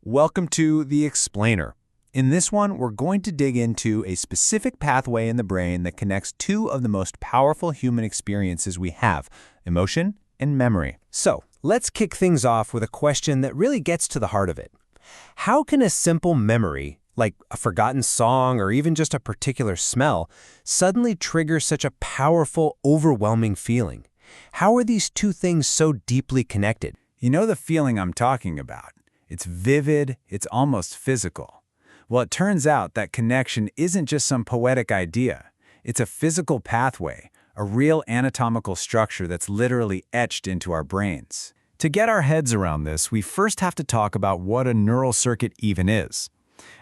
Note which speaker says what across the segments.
Speaker 1: Welcome to The Explainer. In this one, we're going to dig into a specific pathway in the brain that connects two of the most powerful human experiences we have, emotion and memory.
Speaker 2: So, let's kick things off with a question that really gets to the heart of it. How can a simple memory, like a forgotten song or even just a particular smell, suddenly trigger such a powerful, overwhelming feeling? How are these two things so deeply connected?
Speaker 1: You know the feeling I'm talking about. It's vivid, it's almost physical. Well, it turns out that connection isn't just some poetic idea. It's a physical pathway, a real anatomical structure that's literally etched into our brains. To get our heads around this, we first have to talk about what a neural circuit even is.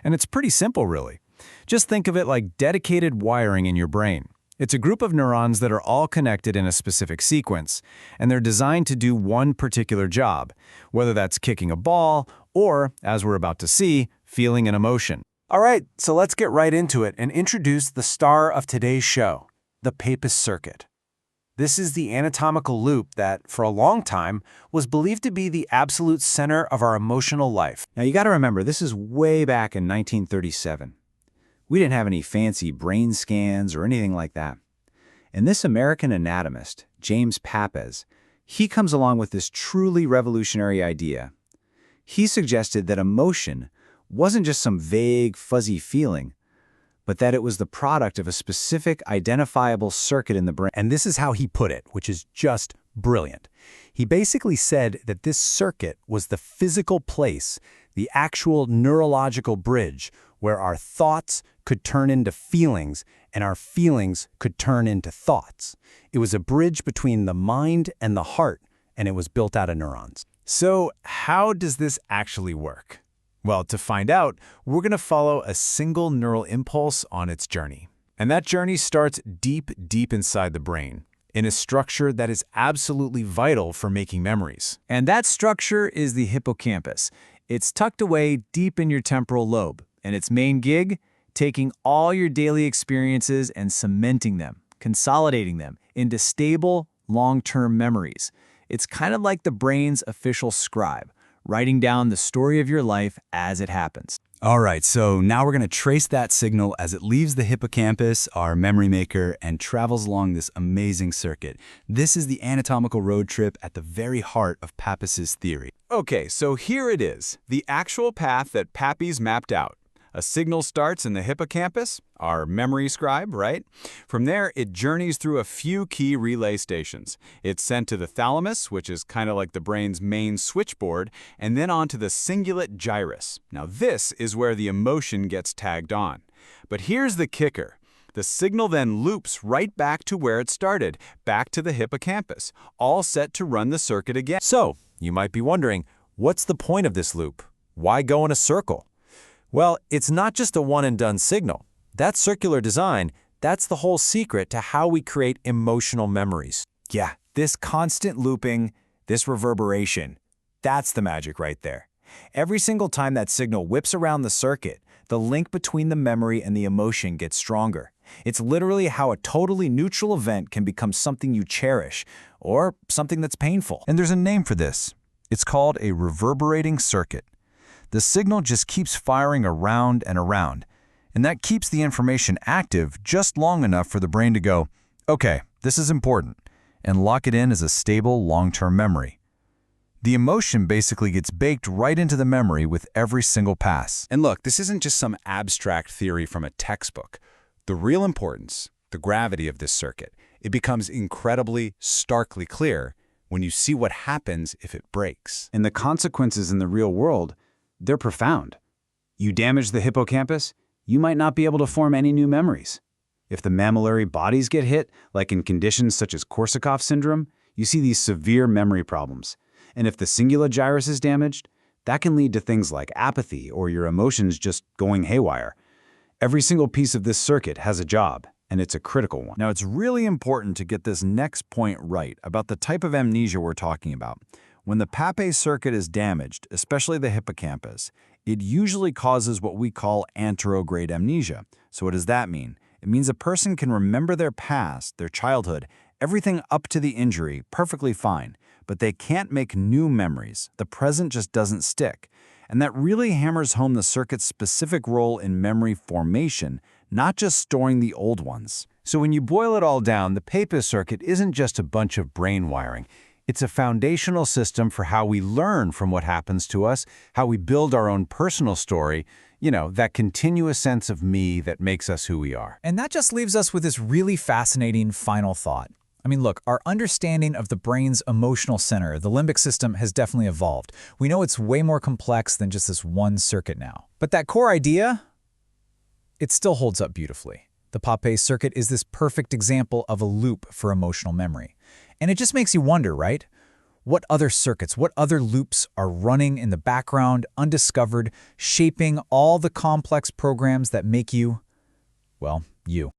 Speaker 1: And it's pretty simple, really. Just think of it like dedicated wiring in your brain. It's a group of neurons that are all connected in a specific sequence, and they're designed to do one particular job, whether that's kicking a ball or, as we're about to see, feeling an emotion. All right, so let's get right into it and introduce the star of today's show, the Papez Circuit. This is the anatomical loop that, for a long time, was believed to be the absolute center of our emotional life. Now, you got to remember, this is way back in 1937. We didn't have any fancy brain scans or anything like that. And this American anatomist, James Papez, he comes along with this truly revolutionary idea. He suggested that emotion wasn't just some vague, fuzzy feeling, but that it was the product of a specific identifiable circuit in the brain.
Speaker 2: And this is how he put it, which is just brilliant. He basically said that this circuit was the physical place, the actual neurological bridge, where our thoughts could turn into feelings and our feelings could turn into thoughts. It was a bridge between the mind and the heart, and it was built out of neurons.
Speaker 1: So how does this actually work? Well, to find out, we're going to follow a single neural impulse on its journey. And that journey starts deep, deep inside the brain, in a structure that is absolutely vital for making memories. And that structure is the hippocampus. It's tucked away deep in your temporal lobe, and its main gig, taking all your daily experiences and cementing them, consolidating them into stable, long-term memories. It's kind of like the brain's official scribe, writing down the story of your life as it happens.
Speaker 3: All right, so now we're going to trace that signal as it leaves the hippocampus, our memory maker, and travels along this amazing circuit. This is the anatomical road trip at the very heart of Papez's theory.
Speaker 1: Okay, so here it is, the actual path that Papez mapped out. A signal starts in the hippocampus, our memory scribe, right? From there, it journeys through a few key relay stations. It's sent to the thalamus, which is kind of like the brain's main switchboard, and then on to the cingulate gyrus. Now this is where the emotion gets tagged on. But here's the kicker. The signal then loops right back to where it started, back to the hippocampus, all set to run the circuit again.
Speaker 2: So, you might be wondering, what's the point of this loop? Why go in a circle? Well, it's not just a one-and-done signal. That circular design, that's the whole secret to how we create emotional memories.
Speaker 1: Yeah, this constant looping, this reverberation, that's the magic right there. Every single time that signal whips around the circuit, the link between the memory and the emotion gets stronger. It's literally how a totally neutral event can become something you cherish, or something that's painful.
Speaker 3: And there's a name for this. It's called a reverberating circuit. The signal just keeps firing around and around, and that keeps the information active just long enough for the brain to go, okay, this is important, and lock it in as a stable long-term memory. The emotion basically gets baked right into the memory with every single pass.
Speaker 1: And look, this isn't just some abstract theory from a textbook. The real importance, the gravity of this circuit, it becomes incredibly, starkly clear when you see what happens if it breaks. And the consequences in the real world, they're profound. You damage the hippocampus, you might not be able to form any new memories. If the mammillary bodies get hit, like in conditions such as Korsakoff syndrome, you see these severe memory problems. And if the cingulate gyrus is damaged, that can lead to things like apathy or your emotions just going haywire. Every single piece of this circuit has a job, and it's a critical one.
Speaker 3: Now, it's really important to get this next point right about the type of amnesia we're talking about. When the Papez circuit is damaged, especially the hippocampus, it usually causes what we call anterograde amnesia. So what does that mean? It means a person can remember their past, their childhood, everything up to the injury perfectly fine, but they can't make new memories. The present just doesn't stick.
Speaker 1: And that really hammers home the circuit's specific role in memory formation, not just storing the old ones.
Speaker 2: So when you boil it all down, the Papez circuit isn't just a bunch of brain wiring. It's a foundational system for how we learn from what happens to us, how we build our own personal story, that continuous sense of me that makes us who we are.
Speaker 4: And that just leaves us with this really fascinating final thought. I mean, look, our understanding of the brain's emotional center, the limbic system, has definitely evolved. We know it's way more complex than just this one circuit now. But that core idea, it still holds up beautifully. The Papez circuit is this perfect example of a loop for emotional memory. And it just makes you wonder, right? What other circuits, what other loops are running in the background, undiscovered, shaping all the complex programs that make you, well, you.